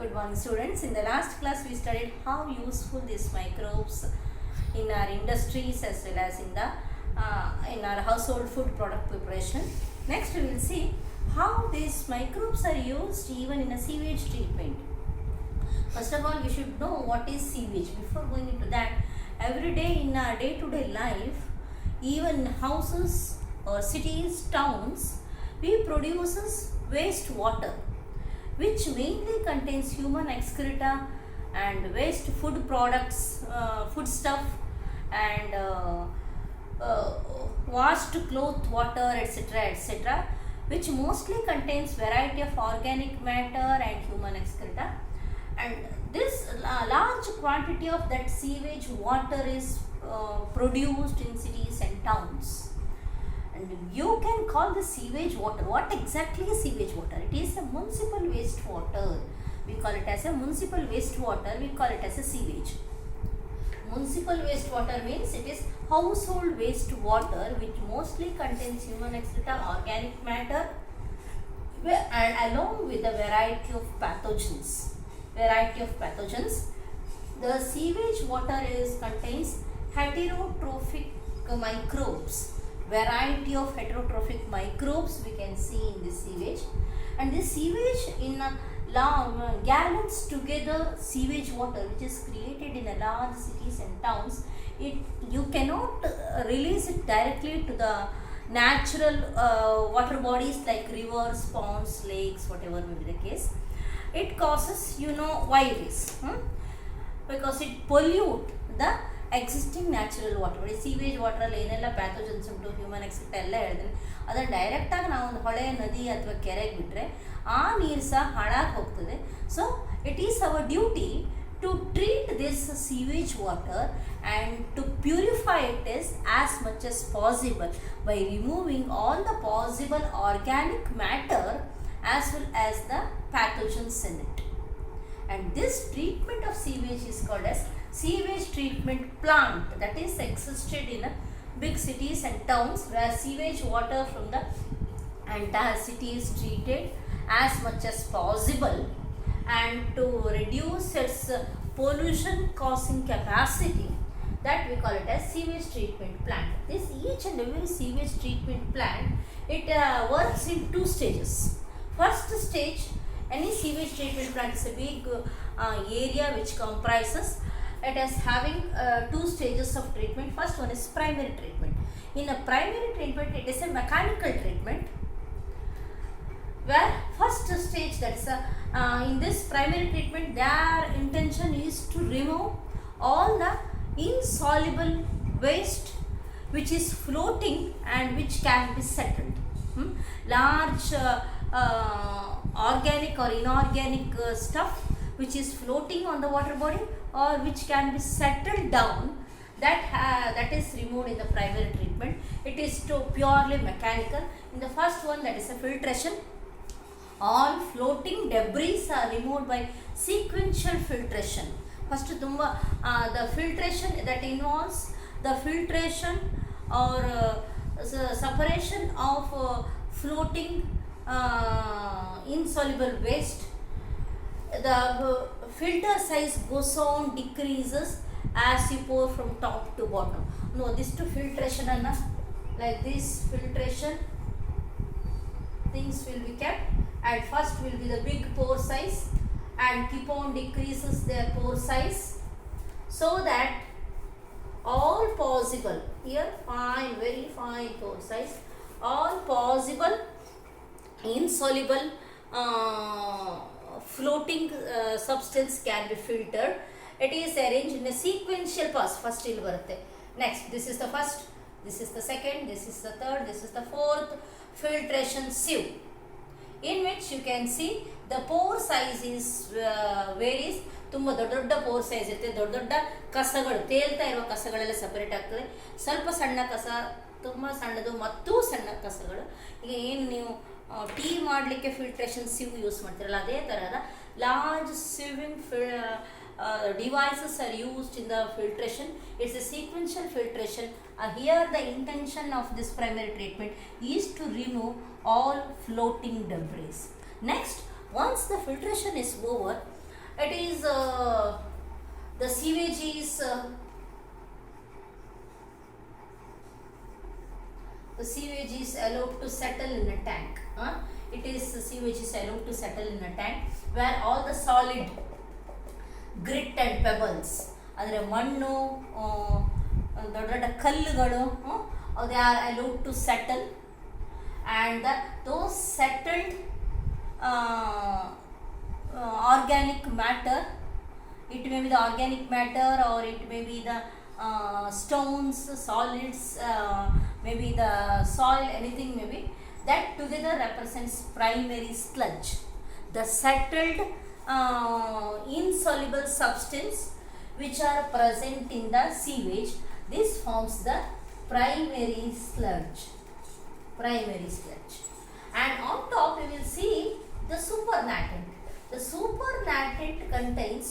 Good morning, students. In the last class we studied how useful these microbes in our industries as well as in our household food product preparation. Next we will see how these microbes are used even in a sewage treatment. First of all, you should know what is sewage. Before going into that, every day in our day-to-day life, even houses or cities, towns, we produces waste water, which mainly contains human excreta and waste food products, food stuff, and washed cloth water, etc., which mostly contains variety of organic matter and human excreta. And this large quantity of that sewage water is produced in cities and towns. And you can call the sewage water. What exactly is sewage water? It is a municipal waste water. We call it as a municipal waste water. We call it as a sewage. Municipal waste water means it is household waste water which mostly contains human excreta, organic matter, and along with a variety of pathogens. The sewage water contains heterotrophic microbes. Variety of heterotrophic microbes we can see in this sewage, and this sewage in gallons together sewage water which is created in a large cities and towns. You cannot release it directly to the natural water bodies like rivers, ponds, lakes, whatever may be the case. It causes why it is because it pollute the existing natural water. Sewage water ಅಲ್ಲಿ ಏನೆಲ್ಲ pathogens ಉಂಟು, human etcetera ಎಲ್ಲ ಹೇಳಿದ್ರೆ ಅದನ್ನು ಡೈರೆಕ್ಟಾಗಿ ನಾವು ಒಂದು ಹೊಳೆ, ನದಿ ಅಥವಾ ಕೆರೆಗೆ ಬಿಟ್ಟರೆ ಆ ನೀರು ಸಹ ಹಾಳಾಗಿ ಹೋಗ್ತದೆ. So it is our duty to treat this sewage water and to purify it as much as possible by removing all the possible organic matter as well as the pathogens in it. And this treatment of sewage is called as sewage treatment plant, that is existed in big cities and towns where sewage water from the entire city is treated as much as possible, and to reduce its pollution causing capacity, that we call it as sewage treatment plant. This each and every sewage treatment plant, it works in two stages. First stage, any sewage treatment plant is a big area which comprises, it is having two stages of treatment. First one is primary treatment. In a primary treatment, it is a mechanical treatment, where first stage, that is in this primary treatment, their intention is to remove all the insoluble waste which is floating and which can be settled. Large organic or inorganic stuff which is floating on the water body or which can be settled down, that is removed in the primary treatment. It is purely mechanical. In the first one, that is a filtration. All floating debris are removed by sequential filtration. First the filtration that involves the filtration or separation of floating insoluble waste. The filter size goes on, decreases as you pour from top to bottom. No, this to filtration like this filtration things will be kept, and first will be the big pore size and keep on decreases their pore size, so that all possible, here fine, very fine pore size, all possible insoluble floating substance can be filtered. It is arranged in a sequential pass. First ಇಲ್ಲಿ ಬರುತ್ತೆ, next this is the first, this is the second, this is the third, this is the fourth filtration sieve, in which you can see the pore size is varies. ತುಂಬ ದೊಡ್ಡ four size ಇರುತ್ತೆ. ದೊಡ್ಡ ಕಸಗಳು, ತೇಲ್ತಾ ಇರುವ ಕಸಗಳೆಲ್ಲ separate ಆಗ್ತದೆ. ಸ್ವಲ್ಪ ಸಣ್ಣ ಕಸ, ತುಂಬ ಸಣ್ಣದು ಮತ್ತು ಸಣ್ಣ ಕಸಗಳು. ಈಗ ಏನು ನೀವು ಟೀ ಮಾಡಲಿಕ್ಕೆ ಫಿಲ್ಟ್ರೇಷನ್ ಸಿವ್ ಯೂಸ್ ಮಾಡ್ತಿರಲ್ಲ, ಅದೇ ಥರದ large ಸಿವಿಂಗ್ devices are used in the filtration. It's a sequential filtration. Here the intention of this primary treatment is to remove all floating debris. Next, once the filtration is over, it is the sewage is the sewage is allowed to settle in a tank. It is sewage is allowed to settle in a tank where all the solid grit and pebbles, ಅಂದರೆ ಮಣ್ಣು ದೊಡ್ಡ ದೊಡ್ಡ ಕಲ್ಲುಗಳು, they are allowed to settle, and those settled organic matter, it may be the organic matter or it may be the stones, solids, maybe the soil, anything may be, that together represents primary sludge. The settled insoluble substance which are present in the sewage, this forms the primary sludge. Primary sludge. And on top we will see the supernatant. The supernatant contains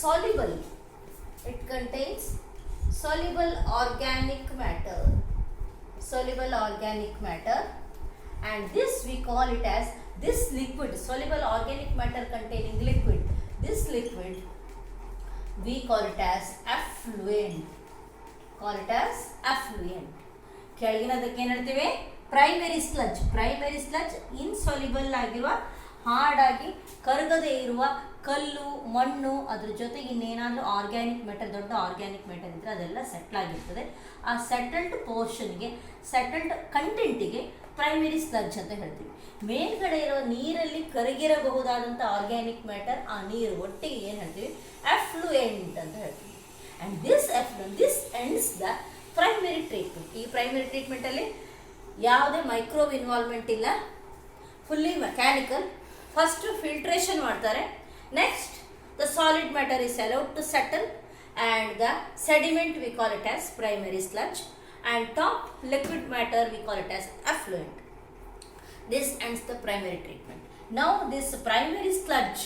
soluble. It contains soluble organic matter. Soluble organic matter, and this we call it as this liquid, soluble organic matter containing liquid. This liquid we call it as effluent. Call it as effluent. ಕೆಳಗಿನದಕ್ಕೆ ಏನು ಹೇಳ್ತೀವಿ? Primary sludge. Primary sludge insoluble ಆಗಿರುವ, ಹಾರ್ಡಾಗಿ ಕರಗದೇ ಇರುವ ಕಲ್ಲು, ಮಣ್ಣು, ಅದ್ರ ಜೊತೆಗೆ ಇನ್ನೇನಾದರೂ organic matter, ದೊಡ್ಡ ಆರ್ಗ್ಯಾನಿಕ್ ಮ್ಯಾಟರ್ ಇದ್ದರೆ ಅದೆಲ್ಲ ಸೆಟ್ಲ್ ಆಗಿರ್ತದೆ. ಆ ಸೆಟಲ್ಡ್ ಪೋರ್ಷನ್ಗೆ, ಸೆಟಲ್ಡ್ ಕಂಟೆಂಟಿಗೆ ಪ್ರೈಮರಿ ಸ್ಲಜ್ ಅಂತ ಹೇಳ್ತೀವಿ. ಮೇಲ್ಗಡೆ ಇರೋ ನೀರಲ್ಲಿ ಕರಗಿರಬಹುದಾದಂಥ ಆರ್ಗ್ಯಾನಿಕ್ ಮ್ಯಾಟರ್, ಆ ನೀರು ಒಟ್ಟಿಗೆ ಏನು ಹೇಳ್ತೀವಿ? ಎಫ್ಲುಯೆಂಟ್ ಅಂತ ಹೇಳ್ತೀವಿ. And this effluent, this ends the primary treatment. ಈ ಪ್ರೈಮರಿ ಟ್ರೀಟ್ಮೆಂಟಲ್ಲಿ ಯಾವುದೇ ಮೈಕ್ರೋಬ್ ಇನ್ವಾಲ್ವ್ಮೆಂಟ್ ಇಲ್ಲ, ಫುಲ್ಲಿ ಮೆಕ್ಯಾನಿಕಲ್. ಫಸ್ಟ್ ಫಿಲ್ಟ್ರೇಷನ್ ಮಾಡ್ತಾರೆ, next the solid matter is allowed to settle, and the sediment we call it as primary sludge, and top liquid matter we call it as effluent. This ends the primary treatment. Now this primary sludge,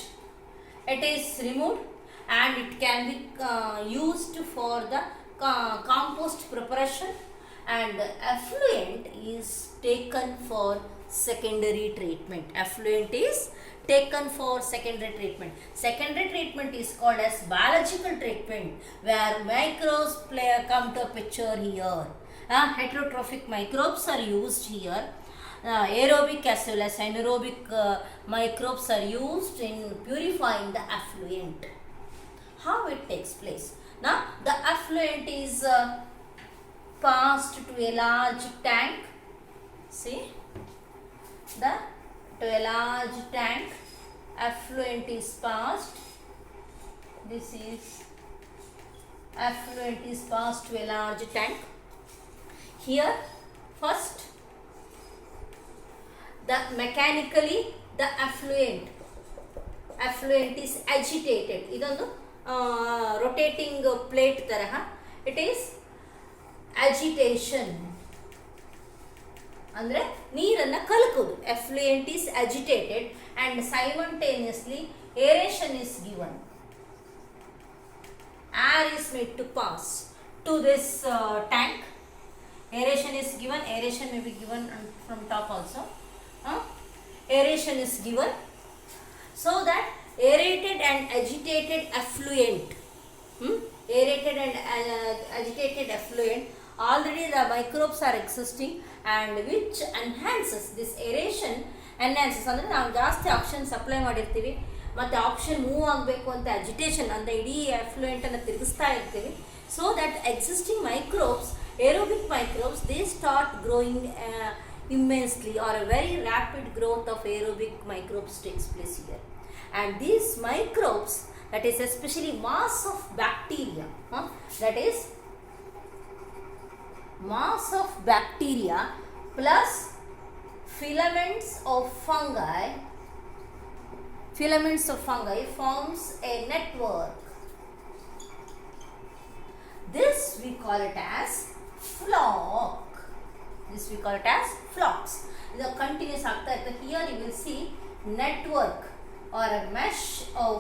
it is removed and it can be used for the compost preparation, and the effluent is taken for secondary treatment. Effluent is taken for secondary treatment. Secondary treatment is called as biological treatment, where microbes come to a picture here. Heterotrophic microbes are used here. Aerobic as well as anaerobic microbes are used in purifying the effluent. How it takes place? Now the effluent is passed to a large tank. See, to a large tank, effluent is passed. This is effluent is passed to a large tank. Here first the mechanically the effluent is agitated. ಇದೊಂದು rotating plate ತರಹ, it is agitation, ಅಂದರೆ ನೀರನ್ನು ಕಲಕೋದು. Effluent is agitated and simultaneously aeration is given. Air is made to pass to this tank. Aeration is given. Aeration may be given from top also. Aeration is given so that aerated and agitated effluent, aerated and agitated effluent, already the microbes are existing, and which enhances this aeration. enhances ಅಂದರೆ ನಾವು ಜಾಸ್ತಿ oxygen supply ಮಾಡಿರ್ತೀವಿ ಮತ್ತು oxygen move ಆಗಬೇಕು ಅಂತ agitation ಅಂತ ಇಡೀ ಎಫ್ಲುಯೆಂಟನ್ನು ತಿರುಗಿಸ್ತಾ ಇರ್ತೀವಿ. So that existing microbes, aerobic microbes, they start growing immensely, or a very rapid growth of aerobic microbes takes place here. And these microbes, that is especially mass of bacteria, that is mass of bacteria plus filaments of fungi forms a network. This we call it as flock. This we call it as flocks. The continuous ಆಗ್ತಾ ಇರುತ್ತೆ. Here you will see network or a mesh of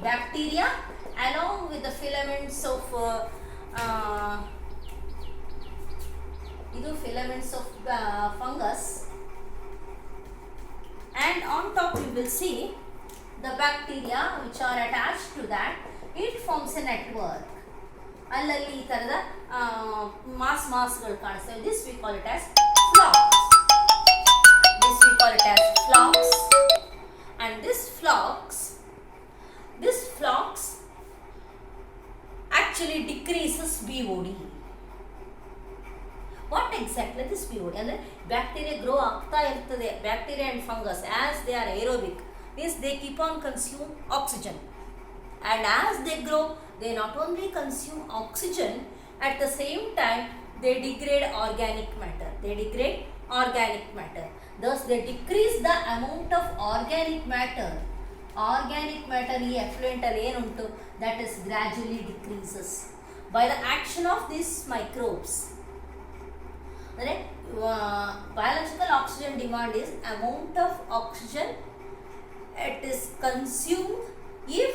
bacteria along with the filaments of fungus, and on top you will see the bacteria which are attached to that, it forms a network. ಅಲ್ಲಲ್ಲಿ ಈ ಥರದ ಮಾಸ್ಗಳು ಕಾಣಿಸ್ತವೆ. This we call it as flocks. This we call it as flocks. And this flocks actually decreases BOD. What exactly this BOD? ಅಂದರೆ bacteria grow ಆಗ್ತಾ ಇರ್ತದೆ. Bacteria and fungus as they are aerobic means they keep on consume oxygen, and as they grow they not only consume oxygen, at the same time they degrade organic matter. Thus they decrease the amount of organic matter ಈ effluent ಅಲ್ಲಿ ಏನುಂಟು that is gradually decreases by the action of these microbes. ಅಂದರೆ biological oxygen demand is amount of oxygen it is consumed if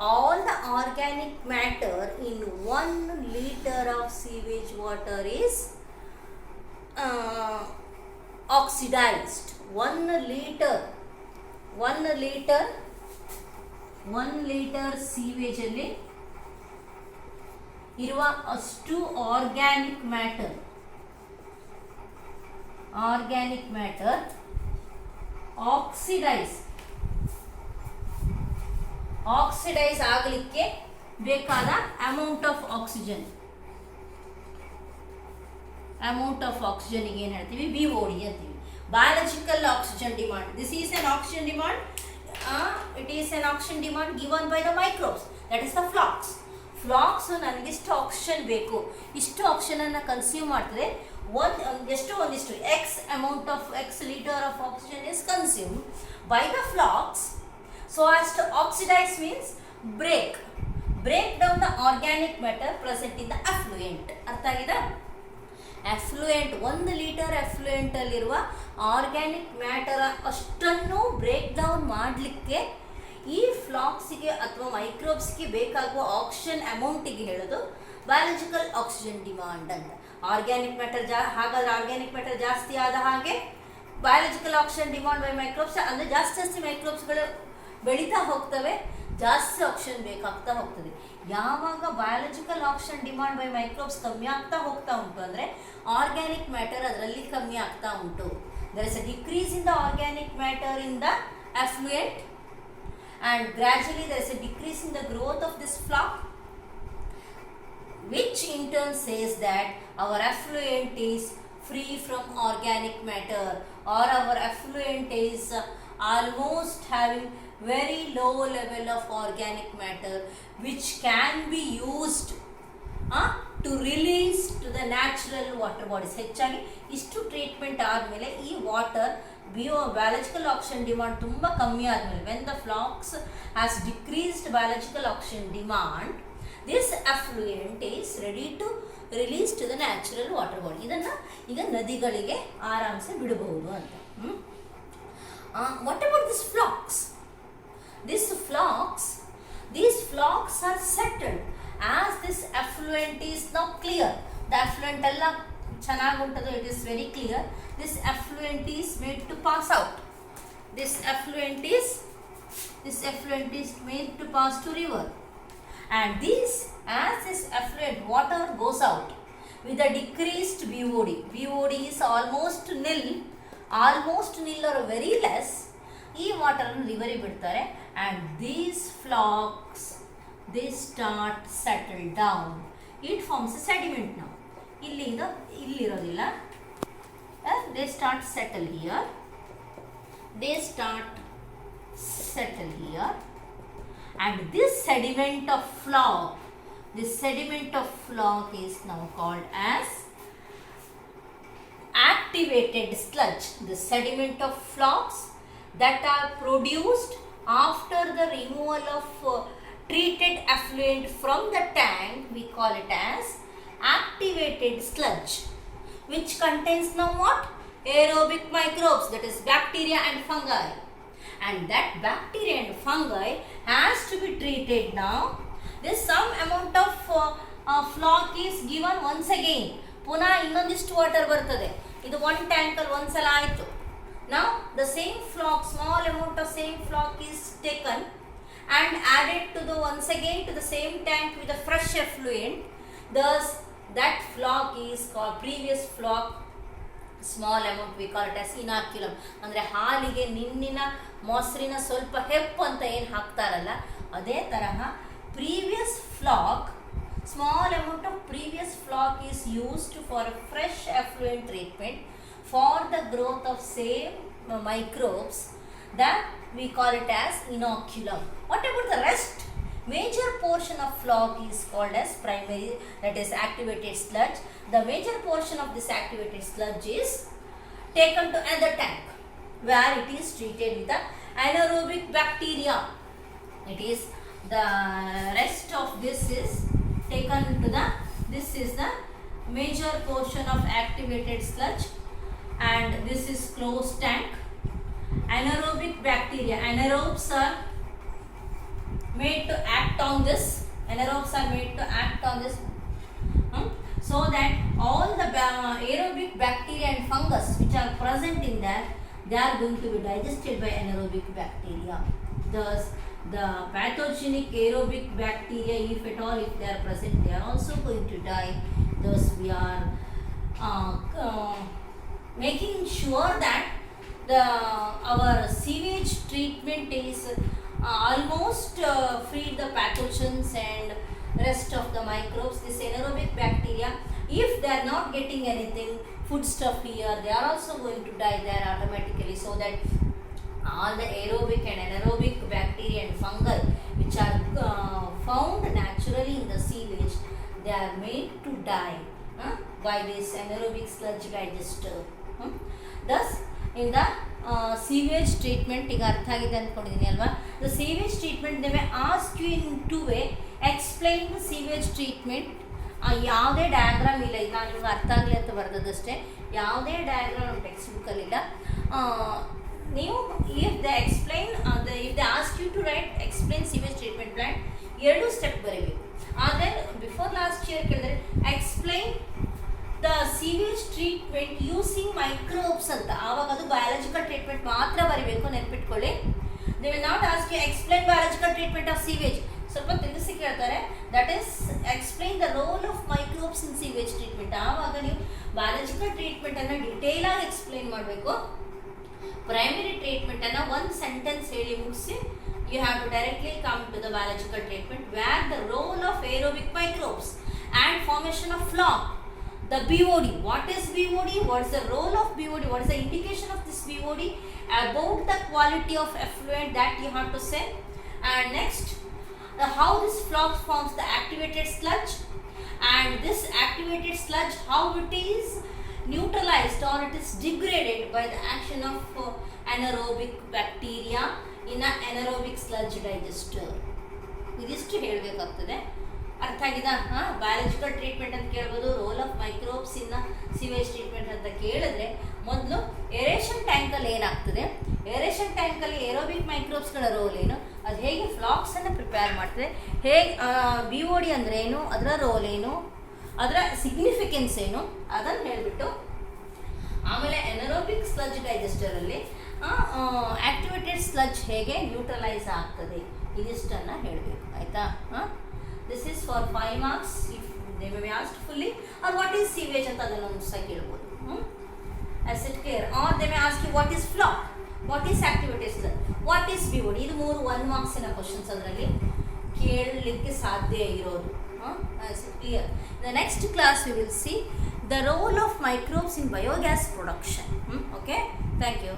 all the organic matter in 1 liter of sewage water is oxidized. 1 liter sewage ಅಲ್ಲಿ ಇರುವ ಅಷ್ಟು organic matter oxidise ಆಗಲಿಕ್ಕೆ ಬೇಕಾದ amount of oxygen ಏನು ಹೇಳ್ತೀವಿ, BOD ಅಂತೀವಿ. Biological oxygen demand. This is an oxygen demand. It is an oxygen demand given by the microbes. That is the flocks. Flocks ನನಗೆ ಇಷ್ಟು ಆಕ್ಸಿಜನ್ ಬೇಕು, ಇಷ್ಟು ಆಕ್ಸಿಜನನ್ನು ಕನ್ಸ್ಯೂಮ್ ಮಾಡ್ತದೆ. ಒಂದಿಷ್ಟು x litre of oxygen is consume by the flocks. So as to oxidise means break down the organic matter present in the effluent. ಅರ್ಥ ಆಗಿದೆ? Effluent 1 litre ಅಫ್ಲೂಯೆಂಟಲ್ಲಿರುವ ಆರ್ಗ್ಯಾನಿಕ್ ಮ್ಯಾಟರ್ ಅಷ್ಟನ್ನು ಬ್ರೇಕ್ ಡೌನ್ ಮಾಡಲಿಕ್ಕೆ ಈ ಫ್ಲಾಕ್ಸಿಗೆ ಅಥವಾ ಮೈಕ್ರೋಬ್ಸ್ಗೆ ಬೇಕಾಗುವ ಆಕ್ಸಿಜನ್ ಅಮೌಂಟಿಗೆ ಹೇಳೋದು ಬಯಾಲಜಿಕಲ್ ಆಕ್ಸಿಜನ್ ಡಿಮಾಂಡ್ ಅಂತ. ಆರ್ಗ್ಯಾನಿಕ್ ಮ್ಯಾಟರ್ ಹಾಗಾದ್ರೆ ಆರ್ಗ್ಯಾನಿಕ್ ಮ್ಯಾಟರ್ ಜಾಸ್ತಿ ಆದ ಹಾಗೆ biological oxygen demand by microbes ಅಂದರೆ ಜಾಸ್ತಿ ಮೈಕ್ರೋಬ್ಸ್ಗಳು ಬೆಳೀತಾ ಹೋಗ್ತವೆ, ಜಾಸ್ತಿ ಆಕ್ಸಿಜನ್ ಬೇಕಾಗ್ತಾ ಹೋಗ್ತದೆ. ಯಾವಾಗ biological oxygen demand by microbes ಕಮ್ಮಿ ಆಗ್ತಾ ಹೋಗ್ತಾ ಉಂಟು ಅಂದರೆ ಆರ್ಗ್ಯಾನಿಕ್ ಮ್ಯಾಟರ್ ಅದರಲ್ಲಿ ಕಮ್ಮಿ ಆಗ್ತಾ ಉಂಟು. There is a decrease in the organic matter in the affluent, and gradually there is a decrease in the growth of this flock, which in turn says that our effluent is free from organic matter, or our effluent is almost having very low level of organic matter which can be used to release to the natural water bodies. ಹೆಚ್ಚಾಗಿ ಇಷ್ಟು treatment ಆದಮೇಲೆ ಈ water biological oxygen demand ತುಂಬ ಕಮ್ಮಿ ಆದಮೇಲೆ, when the flocks has decreased biological oxygen demand, this effluent is ready to release to the natural water body. ಇದನ್ನು ಈಗ ನದಿಗಳಿಗೆ ಆರಾಮ್ಸೆ ಬಿಡಬಹುದು ಅಂತ. What about these flocks? These flocks are settled as this effluent is now clear. The effluent ಎಲ್ಲ ಚೆನ್ನಾಗಿ ಉಂಟದು, it is very clear. This effluent is made to pass out. This effluent is made to pass to river, and as this effluent water goes out with a decreased BOD is almost nil or very less. ಈ water ಅನ್ನು ರಿವರಿಗೆ ಬಿಡ್ತಾರೆ, and these flocks they start settle down. It forms a sediment now. ಇಲ್ಲಿರೋದಿಲ್ಲ, they start settle here, and this sediment of flock is now called as activated sludge. The sediment of flocks that are produced after the removal of treated effluent from the tank, we call it as activated sludge, which contains now what? Aerobic microbes, that is bacteria and fungi, and that bacteria and fungi has to be treated now. This some amount of flock is given once again. ಪುನಃ ಇನ್ನೊಂದಿಷ್ಟು water ಬರ್ತದೆ. ಇದು 1 ಟ್ಯಾಂಕಲ್ಲಿ ಒಂದ್ಸಲ ಆಯಿತು, Now the same flock, small amount of same flock is taken and added to the once again to the same tank with a fresh effluent. Thus that flock is called previous flock. Small amount we call it as inoculum. ಅಂದರೆ ಹಾಲಿಗೆ ನಿನ್ನಿನ ಮೊಸರಿನ ಸ್ವಲ್ಪ ಹೆಪ್ಪು ಅಂತ ಏನು ಹಾಕ್ತಾರಲ್ಲ ಅದೇ ತರಹ previous flock, small amount of previous flock is used for fresh effluent treatment for the growth of same microbes, that we call it as inoculum. What about the rest? Major portion of flock is called as primary, that is activated sludge. The major portion of this activated sludge is taken to another tank where it is treated with the anaerobic bacteria. It is the rest of this is taken to the, this is the major portion of activated sludge and this is closed tank. Anaerobic bacteria, anaerobes are made to act on this, anaerobes are made to act on this, so that all the aerobic bacteria and fungus which are present in that, they are going to be digested by anaerobic bacteria. Thus the pathogenic aerobic bacteria, if at all if they are present, they are also going to die. Thus we are making sure that our sewage treatment is almost free the pathogens and rest of the microbes. This anaerobic bacteria, if they are not getting anything food stuff here, they are also going to die there automatically, so that all the aerobic and anaerobic bacteria and fungal which are found naturally in the sewage, they are made to die by this anaerobic sludge digester. Thus in the sewage treatment, ಈಗ ಅರ್ಥ ಆಗಿದೆ ಅಂದ್ಕೊಂಡಿದ್ದೀನಿ ಅಲ್ವಾ. The sewage treatment they may ask you in two way, explain the sewage treatment. ಯಾವುದೇ diagram ಇಲ್ಲ, ಈಗ ನಾನು ನಿಮ್ಗೆ ಅರ್ಥ ಆಗಲಿ ಅಂತ ಬರೆದಷ್ಟೇ, ಯಾವುದೇ ಡಯಾಗ್ರಾಮ್ ನಮ್ಮ ಟೆಕ್ಸ್ಟ್ ಬುಕ್ಕಲ್ಲಿಲ್ಲ. ನೀವು if the explain if the ask you to write explain sewage treatment plant, 2 step ಬರೀಬೇಕು. ಆದರೆ ಬಿಫೋರ್ ಲಾಸ್ಟ್ ಇಯರ್ ಕೇಳಿದ್ರೆ explain the sewage treatment using microbes ಅಂತ, ಆವಾಗ ಅದು ಬಯಾಲಜಿಕಲ್ ಟ್ರೀಟ್ಮೆಂಟ್ ಮಾತ್ರ ಬರೀಬೇಕು, ನೆನ್ಪಿಟ್ಕೊಳ್ಳಿ. They will not ask you explain biological treatment of sewage, ಸ್ವಲ್ಪ ತಿಳಿಸಿ ಕೇಳ್ತಾರೆ. That is explain the role of microbes in sewage treatment. ಆವಾಗ ನೀವು ಬಯಾಲಜಿಕಲ್ ಟ್ರೀಟ್ಮೆಂಟನ್ನು ಡಿಟೇಲ್ ಆಗಿ ಎಕ್ಸ್ಪ್ಲೈನ್ ಮಾಡಬೇಕು. ಪ್ರೈಮರಿ ಟ್ರೀಟ್ಮೆಂಟನ್ನು ಒಂದು ಸೆಂಟೆನ್ಸ್ ಹೇಳಿ ಮುಗಿಸಿ, you have to directly come to the biological treatment where the role of aerobic microbes and formation of flock. The BOD, what is BOD, what is the role of BOD, what is the indication of this BOD, about the quality of effluent, that you have to say. And next, how this flock forms the activated sludge, and this activated sludge, how it is neutralized or it is degraded by the action of anaerobic bacteria in an anaerobic sludge digester. ಇದಿಷ್ಟು ಹೇಳಬೇಕಾಗ್ತದೆ. ಅರ್ಥ ಆಗಿದಾ? Biological treatment ಅಂತ ಕೇಳ್ಬೋದು, roll of microbes ಇನ್ನ sewage treatment ಅಂತ ಕೇಳಿದ್ರೆ ಮೊದಲು aeration ಟ್ಯಾಂಕಲ್ಲಿ ಏನಾಗ್ತದೆ, aeration ಟ್ಯಾಂಕಲ್ಲಿ aerobic ಮೈಕ್ರೋಬ್ಸ್ಗಳ roll ಏನು, ಅದು ಹೇಗೆ ಫ್ಲಾಕ್ಸನ್ನು ಪ್ರಿಪೇರ್ ಮಾಡ್ತದೆ, ಹೇಗೆ BOD ಅಂದರೆ ಏನು, ಅದರ ರೋಲ್ ಏನು, ಅದರ ಸಿಗ್ನಿಫಿಕೆನ್ಸ್ ಏನು, ಅದನ್ನು ಹೇಳಿಬಿಟ್ಟು ಆಮೇಲೆ ಎನರೋಬಿಕ್ ಸ್ಲಜ್ ಡೈಜೆಸ್ಟರಲ್ಲಿ ಆಕ್ಟಿವೇಟೆಡ್ ಸ್ಲಜ್ ಹೇಗೆ ನ್ಯೂಟ್ರಲೈಸ್ ಆಗ್ತದೆ, ಇದಿಷ್ಟನ್ನು ಹೇಳಬೇಕು. ಆಯಿತಾ? This is for 5 marks if they may be asked fully, or what is sewage ಅಂತ ಅದನ್ನು ಒಂದು ಸಹ ಕೇಳ್ಬೋದು. ಅಸೆಟ್ ಕೇರ್, or they may ask you what is flock, what is activated sludge, what is BOD. ಇದು 3 1 marksನ ಕ್ವಶನ್ಸ್ ಅದರಲ್ಲಿ ಕೇಳಲಿಕ್ಕೆ ಸಾಧ್ಯ ಇರೋದು. Clear. In the next class we will see the role of microbes in biogas production. Okay, thank you.